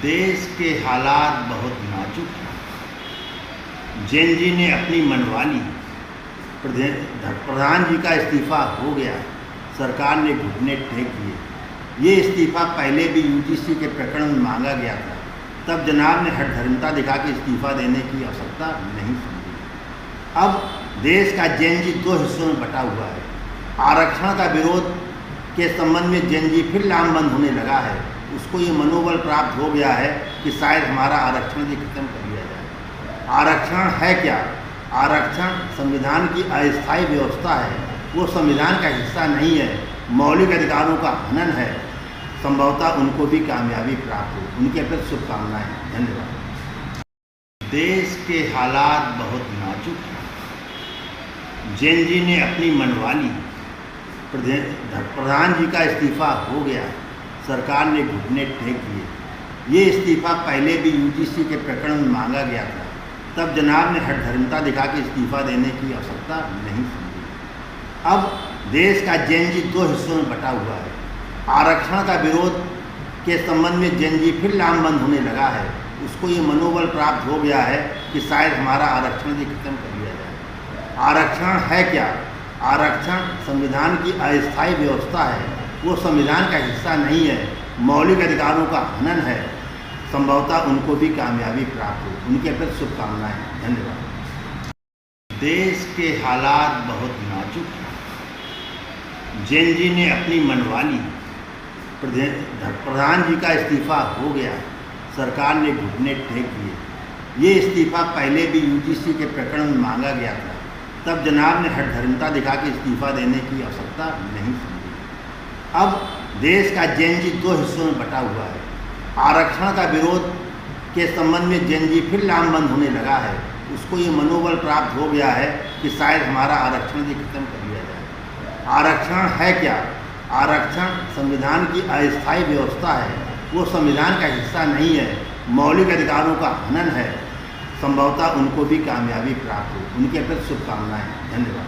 देश के हालात बहुत नाजुक हैं। जैन जी ने अपनी मनवाली, प्रधान जी का इस्तीफ़ा हो गया, सरकार ने घुटने टेक दिए। ये इस्तीफ़ा पहले भी यूजीसी के प्रकरण में मांगा गया था, तब जनाब ने हठधर्मिता दिखा के इस्तीफ़ा देने की आवश्यकता नहीं समझी। अब देश का जैन जी दो हिस्सों में बटा हुआ है। आरक्षण का विरोध के संबंध में जैन जी फिर लामबंद होने लगा है। उसको ये मनोबल प्राप्त हो गया है कि शायद हमारा आरक्षण भी खत्म कर दिया जाए। आरक्षण है क्या? आरक्षण संविधान की अस्थायी व्यवस्था है, वो संविधान का हिस्सा नहीं है, मौलिक अधिकारों का हनन है। संभवतः उनको भी कामयाबी प्राप्त हो। उनके प्रति शुभकामनाएं। धन्यवाद। देश के हालात बहुत नाजुक हैं। जैन जी ने अपनी मनवाली, प्रधान जी का इस्तीफ़ा हो गया, सरकार ने घुटने टेक दिए। ये इस्तीफ़ा पहले भी यूजीसी के प्रकरण में मांगा गया था, तब जनाब ने हठधर्मिता दिखा के इस्तीफ़ा देने की आवश्यकता नहीं समझी। अब देश का जैन जी दो हिस्सों में बटा हुआ है। आरक्षण का विरोध के संबंध में जैन जी फिर लामबंद होने लगा है। उसको ये मनोबल प्राप्त हो गया है कि शायद हमारा आरक्षण भी खत्म कर दिया जाए। आरक्षण है क्या? आरक्षण संविधान की अस्थायी व्यवस्था है, वो संविधान का हिस्सा नहीं है, मौलिक अधिकारों का हनन है। संभवतः उनको भी कामयाबी प्राप्त हो। उनके प्रति शुभकामनाएं। धन्यवाद। देश के हालात बहुत नाजुक हैं। जैन जी ने अपनी मनवाली, प्रधान जी का इस्तीफ़ा हो गया, सरकार ने घुटने टेक दिए। ये इस्तीफ़ा पहले भी यूजीसी के प्रकरण में मांगा गया था, तब जनाब ने हठधर्मिता दिखा के इस्तीफ़ा देने की आवश्यकता नहीं समझी। अब देश का जैन जी दो हिस्सों में बटा हुआ है। आरक्षण का विरोध के संबंध में जैन जी फिर लामबंद होने लगा है। उसको ये मनोबल प्राप्त हो गया है कि शायद हमारा आरक्षण भी खत्म कर दिया जाए। आरक्षण है क्या? आरक्षण संविधान की अस्थायी व्यवस्था है, वो संविधान का हिस्सा नहीं है, मौलिक अधिकारों का हनन है। संभवतः उनको भी कामयाबी प्राप्त हो। उनके प्रति शुभकामनाएं। धन्यवाद।